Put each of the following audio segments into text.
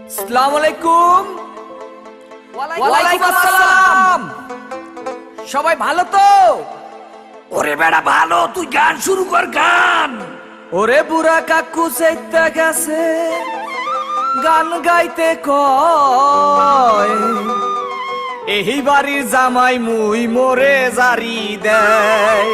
আসসালামু আলাইকুম। ওয়ালাইকুম আসসালাম। সবাই ভালো তো? ওরে বেড়া ভালো, তুই গান শুরু কর গান। ওরে বুড়া কাকু চাইতে গেছে গান গাইতে কয়, এই বাড়ির জামাই মুই মোরে জারি দেয়।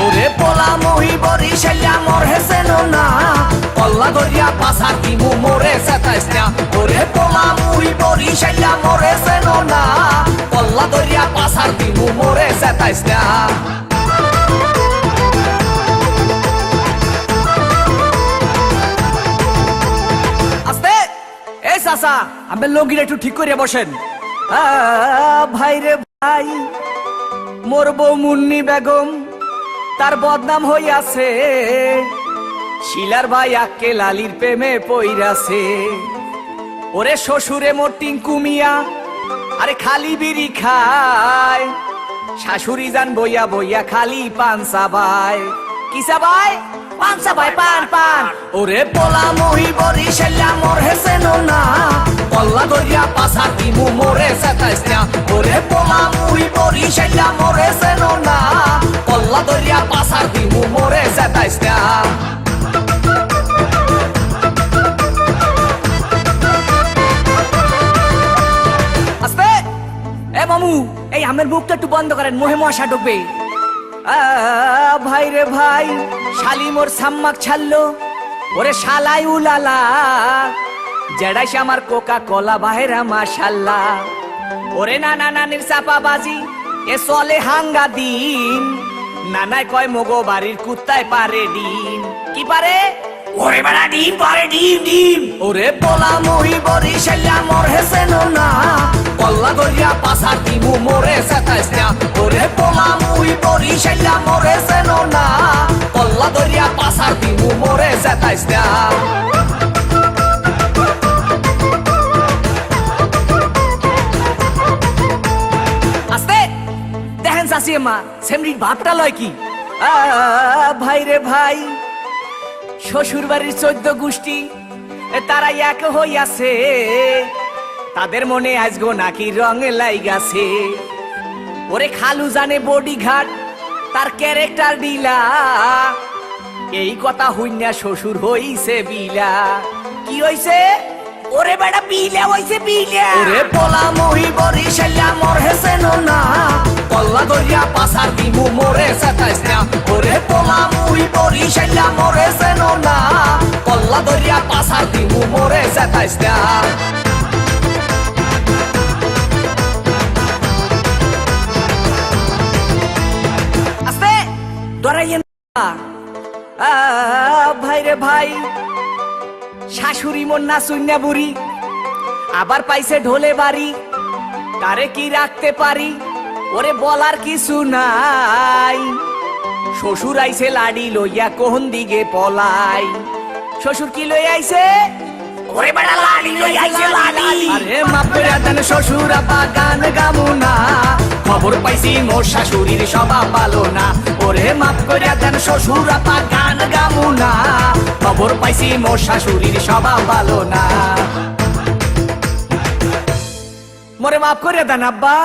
ওরে পোলা মহি বরিশাইয়া মোর হেসেন না, পল্লা দরিয়া পাসার দিমু মোরে সেতাইস না। ওরে পোলা মহি বরিশাইয়া মোর হেসেন না, পল্লা দরিয়া পাসার দিমু মোরে সেতাইস না। আস্তে এই চাচা, আমি লঙ্গিটা একটু ঠিক করিয়া বসেন। ভাই রে ভাই, মোর বউ মুন্নি বেগম তার বদনাম হইয়াছে, শিলার ভাই আক্কে লালির প্রেমে পইরাছে। ওরে শ্বশুরে মোর টিঙ্কু মিয়া আরে খালি বিড়ি খায়, শাশুড়ি যান বইয়া বইয়া খালি পান চাবায়। কি চাবায়? পান চাবায়, পান পান। ওরে পোলা মহি বরিশাইয়া মোর হেসেন না, পল্লা দরিয়া পাসার দিমু মোরে সেতাইস না। ওরে পোলা মহি বরিশাইয়া মোর হেসেন না, পল্লা দরিয়া পাসার দিমু মোরে সেতাইস না। আস্তে এ মামু, এই আমের মুখটা একটু বন্ধ করেন, মোহে মশা ঢুকবে। ভাই রে ভাই, শালি মোর সাম্মাক ছাড়লো। ওরে শালাই উলালা, জেডাইছে আমার কোকা কোলা বাহেরা মাশাল্লাহ। ওরে নানা নানির চাপা বাজি এ চলে হাঙ্গা দিন, নানায় কয় মগো বাড়ির কুত্তায় পারে ডিম। কি পারে? ওরে বেড়া ডিম পারে, ডিম ডিম। ওরে পোলা মহি বরিশাইয়া মোর হেসেন না, পল্লা দরিয়া পাসার দিমু মোরে সেতাইস না। ওরে পোলা মহি বরিশাইয়া মোর হেসেন না, পল্লা দরিয়া পাসার দিমু মোরে সেতাইস না। আস্তে দেখেন চাচি মা, সেমরির ভাবটা লয় কি? ভাই রে ভাই, শ্বশুর বাড়ির 14 গোষ্ঠী তারা এক হইয়াছে, তাদের মনে আজগো নাকি রং লাইগাছে। ওরে খালু জানে বডি ঘাট তার ক্যারেক্টার ডিলা, এই কথা হইনা শ্বশুর হইছে বিলা। কি হইছে? ওরে বেড়া বিলে হইছে বিলে। ওরে পোলা মহি বরিশাইয়া মোর হেসেন না, পল্লা দরিয়া পাসার দিমু মোরে সেতাইস না। ওরে পোলা মহি বরিশাইয়া মোর হেসেন না, পল্লা দরিয়া পাসার দিমু মোরে সেতাইস না। আস্তে ডরাইয়েন না। ভাই রে ভাই, শাশুড়ি মোর না শুইনা বুড়ি, আবার পাইছে ঢোলে বাড়ি, তারে কি রাখতে পারি? ওরে বলার কিছু নাই, শ্বশুর আইছে লাডি লইয়া কোন দিকে পলাই। শ্বশুর কি লই আইছে? ওরে বেড়া লাডি লই আইছে লাডি। আরে মাপ কইরা দেন শ্বশুর আপা গান গামু না, খবর পাইছি মোর শাশুড়ির স্বভাব ভালো না। ওরে মাপ কইরা দেন শ্বশুর আপা গান গামু না, খবর পাইছি মোর শাশুড়ির স্বভাব ভালো না। মোরে মাপ কইরা দেন আব্বা।